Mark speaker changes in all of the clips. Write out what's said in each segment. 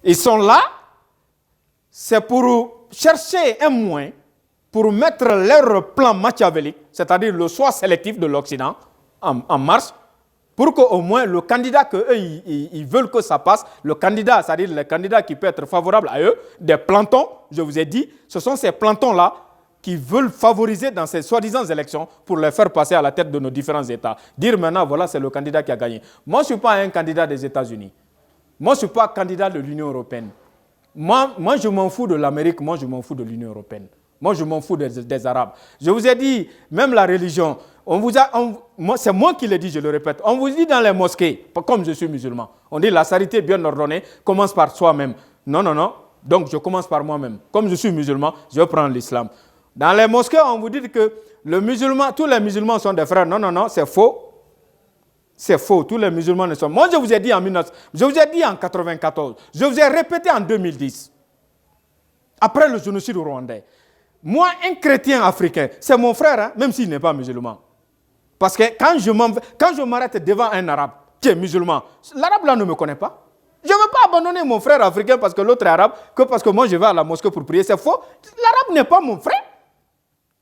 Speaker 1: Ils sont là, c'est pour chercher un moyen pour mettre leur plan machiavélique, c'est-à-dire le choix sélectif de l'Occident, en marche, pour qu'au moins le candidat qu'eux, ils veulent que ça passe, le candidat, c'est-à-dire le candidat qui peut être favorable à eux, des plantons, je vous ai dit, ce sont ces plantons-là qui veulent favoriser dans ces soi-disant élections pour les faire passer à la tête de nos différents États. Dire maintenant, voilà, c'est le candidat qui a gagné. Moi, je ne suis pas un candidat des États-Unis. Moi, je ne suis pas candidat de l'Union européenne. Moi, je m'en fous de l'Amérique, moi, je m'en fous de l'Union européenne. Moi, je m'en fous des Arabes. Je vous ai dit, même la religion, c'est moi qui l'ai dit, je le répète. On vous dit dans les mosquées, comme je suis musulman, on dit la charité bien ordonnée commence par soi-même. Non, non, non. Donc, je commence par moi-même. Comme je suis musulman, je prends l'islam. Dans les mosquées, on vous dit que tous les musulmans sont des frères. Non, non, non, c'est faux. C'est faux, tous les musulmans ne sont... Moi, je vous ai dit en 1994, je vous ai répété en 2010, après le génocide rwandais. Moi, un chrétien africain, c'est mon frère, hein, même s'il n'est pas musulman. Parce que quand je m'arrête devant un arabe qui est musulman, l'arabe là ne me connaît pas. Je ne veux pas abandonner mon frère africain parce que l'autre est arabe, que parce que moi je vais à la mosquée pour prier. C'est faux. L'arabe n'est pas mon frère.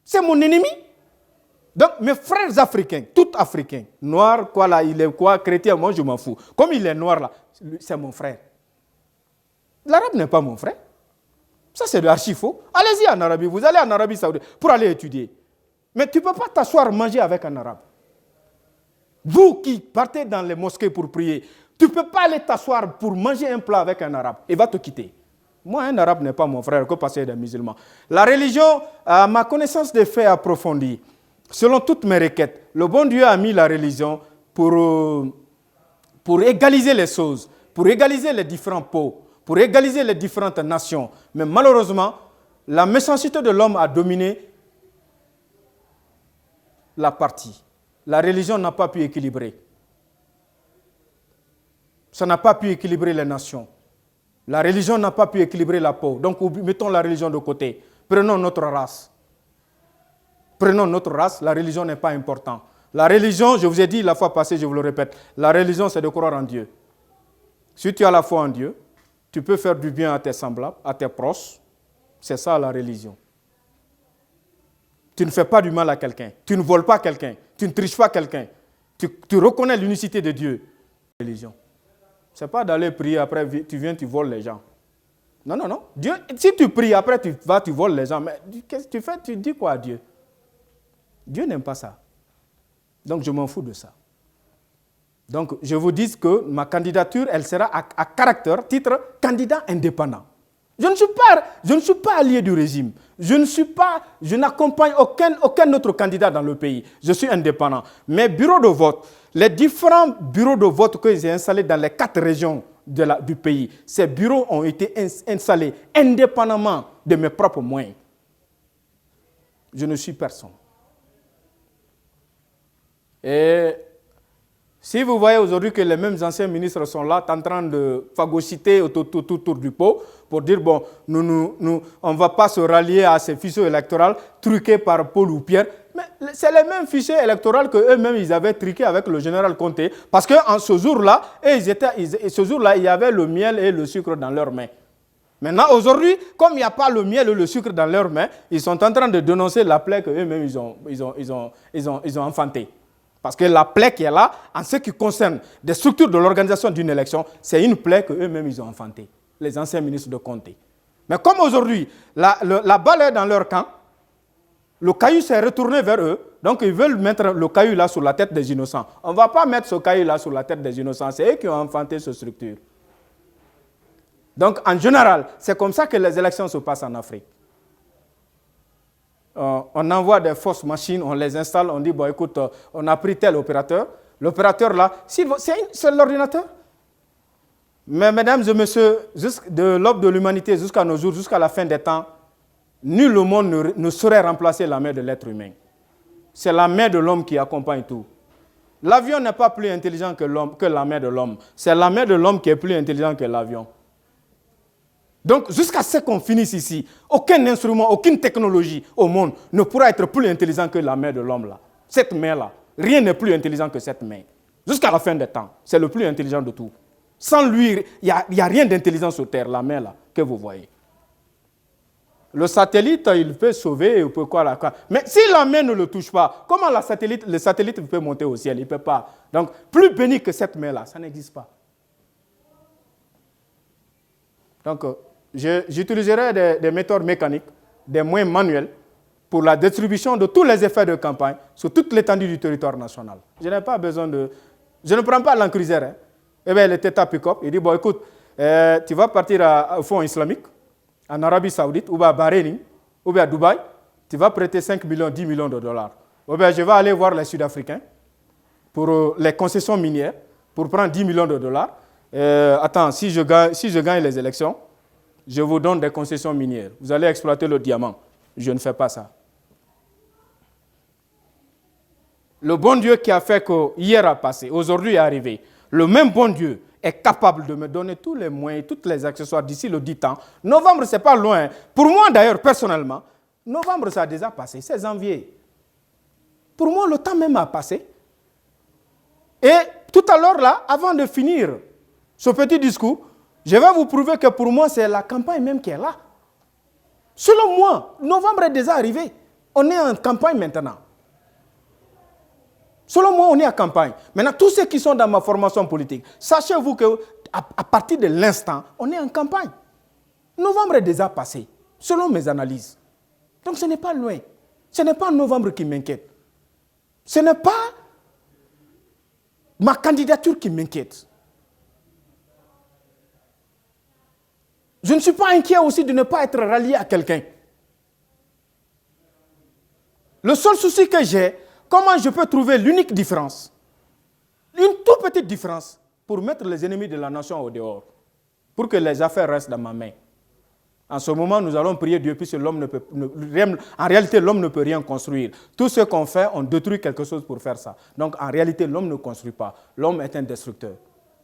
Speaker 1: C'est mon ennemi. Donc, mes frères africains, tout africains, noir, quoi là, il est quoi, chrétien, moi je m'en fous. Comme il est noir là, c'est mon frère. L'arabe n'est pas mon frère. Ça, c'est de l'archi faux. Allez-y en Arabie, vous allez en Arabie Saoudite pour aller étudier. Mais tu ne peux pas t'asseoir manger avec un arabe. Vous qui partez dans les mosquées pour prier, tu ne peux pas aller t'asseoir pour manger un plat avec un arabe. Il va te quitter. Moi, un arabe n'est pas mon frère, que parce qu'il est des musulmans. La religion, à ma connaissance des faits approfondis, selon toutes mes requêtes, le bon Dieu a mis la religion pour égaliser les choses, pour égaliser les différents peuples, pour égaliser les différentes nations. Mais malheureusement, la méchanceté de l'homme a dominé la partie. La religion n'a pas pu équilibrer. Ça n'a pas pu équilibrer les nations. La religion n'a pas pu équilibrer la peau. Donc mettons la religion de côté. Prenons notre race. Prenons notre race, la religion n'est pas importante. La religion, je vous ai dit la fois passée, je vous le répète, la religion c'est de croire en Dieu. Si tu as la foi en Dieu, tu peux faire du bien à tes semblables, à tes proches. C'est ça la religion. Tu ne fais pas du mal à quelqu'un, tu ne voles pas quelqu'un, tu ne triches pas quelqu'un. Tu reconnais l'unicité de Dieu. Religion. Ce n'est pas d'aller prier, après tu viens, tu voles les gens. Non, non, non. Dieu, si tu pries, après tu voles les gens. Mais qu'est-ce que tu fais? Tu dis quoi à Dieu? Dieu n'aime pas ça. Donc je m'en fous de ça. Donc je vous dis que ma candidature, elle sera à caractère, titre, candidat indépendant. Je ne suis pas allié du régime. Je n'accompagne aucun autre candidat dans le pays. Je suis indépendant. Mes bureaux de vote, les différents bureaux de vote que j'ai installés dans les 4 régions du pays, ces bureaux ont été installés indépendamment de mes propres moyens. Je ne suis personne. Et si vous voyez aujourd'hui que les mêmes anciens ministres sont là, en train de phagocyter autour du pot pour dire, bon, on ne va pas se rallier à ces fichiers électoraux truqués par Paul ou Pierre. Mais c'est les mêmes fichiers électoraux qu'eux-mêmes, ils avaient truqués avec le général Conté. Parce qu'en ce jour-là, il y avait le miel et le sucre dans leurs mains. Maintenant, aujourd'hui, comme il n'y a pas le miel et le sucre dans leurs mains, ils sont en train de dénoncer la plaie qu'eux-mêmes, ils ont enfantée. Parce que la plaie qui est là, en ce qui concerne des structures de l'organisation d'une élection, c'est une plaie qu'eux-mêmes ils ont enfantée, les anciens ministres de Conté. Mais comme aujourd'hui, la balle est dans leur camp, le caillou s'est retourné vers eux, donc ils veulent mettre le caillou là sur la tête des innocents. On ne va pas mettre ce caillou là sur la tête des innocents, c'est eux qui ont enfanté cette structure. Donc en général, c'est comme ça que les élections se passent en Afrique. On envoie des fausses machines, on les installe, on dit, bon écoute, on a pris tel opérateur. L'opérateur là, c'est l'ordinateur. Mais mesdames et messieurs, de l'aube de l'humanité jusqu'à nos jours, jusqu'à la fin des temps, nul au monde ne saurait remplacer la main de l'être humain. C'est la main de l'homme qui accompagne tout. L'avion n'est pas plus intelligent que la main de l'homme. C'est la main de l'homme qui est plus intelligente que l'avion. Donc, jusqu'à ce qu'on finisse ici, aucun instrument, aucune technologie au monde ne pourra être plus intelligent que la main de l'homme là. Cette main-là, rien n'est plus intelligent que cette main. Jusqu'à la fin des temps, c'est le plus intelligent de tout. Sans lui, il n'y a rien d'intelligent sur Terre, la mer là, que vous voyez. Le satellite, il peut sauver, il peut quoi là. Mais si la mer ne le touche pas, comment le satellite peut monter au ciel? Il ne peut pas. Donc, plus béni que cette mer là, ça n'existe pas. Donc, j'utiliserai des méthodes mécaniques, des moyens manuels pour la distribution de tous les effets de campagne sur toute l'étendue du territoire national. Je n'ai pas besoin de... Je ne prends pas l'encruisaire. Hein. Eh bien, le Teta pick-up, il dit, bon, écoute, tu vas partir au Fonds islamique, en Arabie Saoudite, ou bien à Bahreïn, ou bien à Dubaï, tu vas prêter 5 millions, 10 millions de dollars. Ou bien je vais aller voir les Sud-Africains pour les concessions minières, pour prendre 10 millions de dollars. Attends, si je gagne les élections, je vous donne des concessions minières. Vous allez exploiter le diamant. Je ne fais pas ça. Le bon Dieu qui a fait que hier a passé, aujourd'hui est arrivé, le même bon Dieu est capable de me donner tous les moyens, tous les accessoires d'ici le 10 ans. Novembre, ce n'est pas loin. Pour moi, d'ailleurs, personnellement, novembre, ça a déjà passé. C'est janvier. Pour moi, le temps même a passé. Et tout à l'heure, là, avant de finir ce petit discours, je vais vous prouver que pour moi, c'est la campagne même qui est là. Selon moi, novembre est déjà arrivé. On est en campagne maintenant. Selon moi, on est en campagne. Maintenant, tous ceux qui sont dans ma formation politique, sachez-vous qu'à partir de l'instant, on est en campagne. Novembre est déjà passé, selon mes analyses. Donc ce n'est pas loin. Ce n'est pas novembre qui m'inquiète. Ce n'est pas ma candidature qui m'inquiète. Je ne suis pas inquiet aussi de ne pas être rallié à quelqu'un. Le seul souci que j'ai, comment je peux trouver l'unique différence, une toute petite différence, pour mettre les ennemis de la nation au dehors, pour que les affaires restent dans ma main. En ce moment, nous allons prier Dieu, puisque en réalité, l'homme ne peut rien construire. Tout ce qu'on fait, on détruit quelque chose pour faire ça. Donc, en réalité, l'homme ne construit pas. L'homme est un destructeur.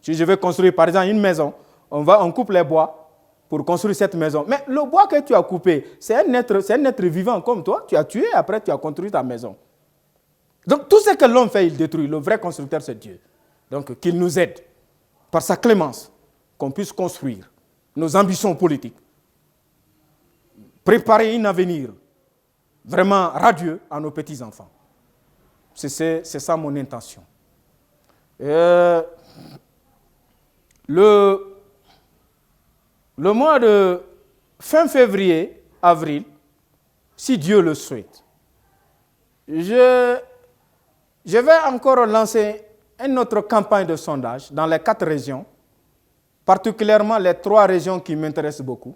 Speaker 1: Si je veux construire, par exemple, une maison, on coupe les bois pour construire cette maison. Mais le bois que tu as coupé, c'est un être vivant comme toi. Tu as tué, après tu as construit ta maison. Donc, tout ce que l'homme fait, il détruit. Le vrai constructeur, c'est Dieu. Donc, qu'il nous aide, par sa clémence, qu'on puisse construire nos ambitions politiques, préparer un avenir vraiment radieux à nos petits-enfants. C'est ça mon intention. Le mois de fin février, avril, si Dieu le souhaite, je vais encore lancer une autre campagne de sondage dans les 4 régions, particulièrement les 3 régions qui m'intéressent beaucoup,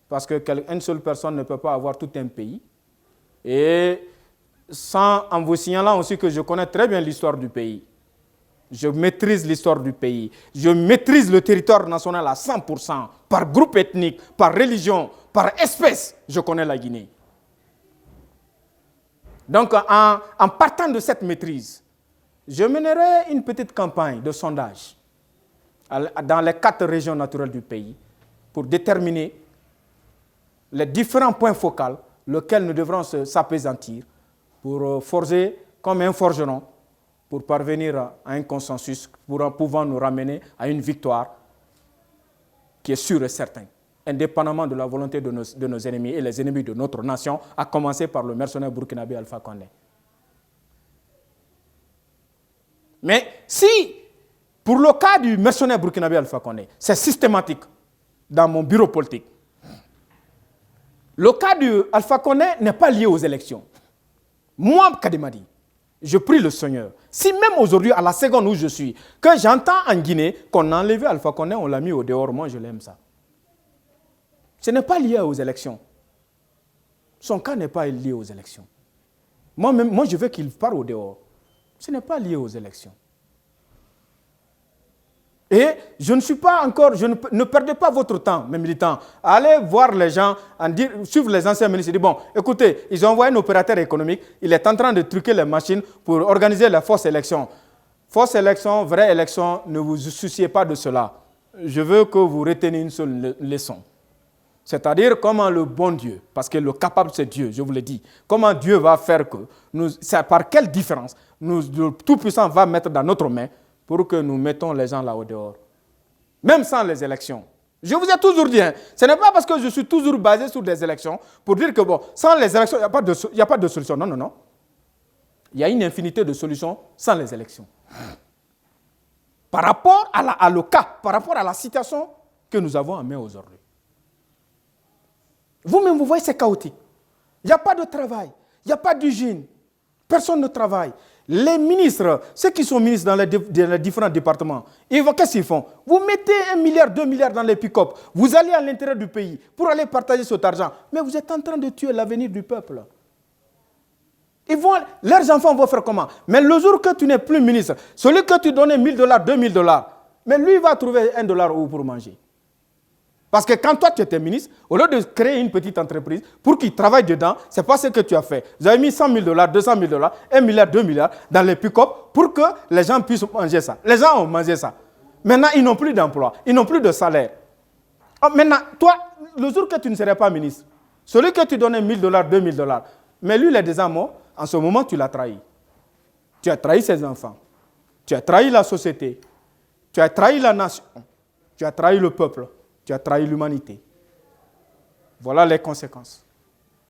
Speaker 1: parce qu'une seule personne ne peut pas avoir tout un pays. Et en vous signalant aussi que je connais très bien l'histoire du pays. Je maîtrise l'histoire du pays. Je maîtrise le territoire national à 100%, par groupe ethnique, par religion, par espèce. Je connais la Guinée. Donc, en partant de cette maîtrise, je mènerai une petite campagne de sondage dans les 4 régions naturelles du pays pour déterminer les différents points focaux, lesquels nous devrons s'apaisantir pour forger comme un forgeron, pour parvenir à un consensus, pour pouvant nous ramener à une victoire qui est sûre et certaine, indépendamment de la volonté de nos ennemis et les ennemis de notre nation, à commencer par le mercenaire burkinabé Alpha Condé. Mais si, pour le cas du mercenaire burkinabé Alpha Condé, c'est systématique dans mon bureau politique, le cas de Alpha Condé n'est pas lié aux élections. Moi, Kademadi, je prie le Seigneur. Si même aujourd'hui, à la seconde où je suis, que j'entends en Guinée qu'on a enlevé Alpha Condé, on l'a mis au dehors, moi je l'aime ça. Ce n'est pas lié aux élections. Son cas n'est pas lié aux élections. Moi je veux qu'il parte au dehors. Ce n'est pas lié aux élections. Et je ne suis pas encore, ne perdez pas votre temps, mes militants. Allez voir les gens, suivre les anciens ministres. Dire, bon, écoutez, ils ont envoyé un opérateur économique, il est en train de truquer les machines pour organiser la fausse élection. Fausse élection, vraie élection, ne vous souciez pas de cela. Je veux que vous reteniez une seule leçon. C'est-à-dire comment le bon Dieu, parce que le capable c'est Dieu, je vous l'ai dit, comment Dieu va faire que, par quelle différence, le Tout-Puissant va mettre dans notre main pour que nous mettons les gens là au dehors. même sans les élections. Je vous ai toujours dit, ce n'est pas parce que je suis toujours basé sur des élections pour dire que bon, sans les élections, il n'y a pas de solution. Non, non, non. Il y a une infinité de solutions sans les élections. Par rapport à le cas, par rapport à la situation que nous avons en main aujourd'hui. Vous-même, vous voyez, c'est chaotique. Il n'y a pas de travail, il n'y a pas d'usine, personne ne travaille. Les ministres, ceux qui sont ministres dans les différents départements, qu'est-ce qu'ils font? Vous mettez 1 milliard, 2 milliards dans les pick-up, vous allez à l'intérieur du pays pour aller partager cet argent, mais vous êtes en train de tuer l'avenir du peuple. Leurs enfants vont faire comment? Mais le jour que tu n'es plus ministre, celui que tu donnais 1 000 $, 2 000 $, mais lui, il va trouver 1 dollar où pour manger. Parce que quand toi, tu étais ministre, au lieu de créer une petite entreprise pour qu'il travaille dedans, ce n'est pas ce que tu as fait. Vous avez mis 100 000 $, 200 000 $, 1 milliard, 2 milliards dans les pick-up pour que les gens puissent manger ça. Les gens ont mangé ça. Maintenant, ils n'ont plus d'emploi, ils n'ont plus de salaire. Maintenant, toi, le jour que tu ne serais pas ministre, celui que tu donnais 1 000 $, 2 000 $, mais lui, il est déjà mort, en ce moment, tu l'as trahi. Tu as trahi ses enfants. Tu as trahi la société. Tu as trahi la nation. Tu as trahi le peuple. Tu as trahi l'humanité. Voilà les conséquences.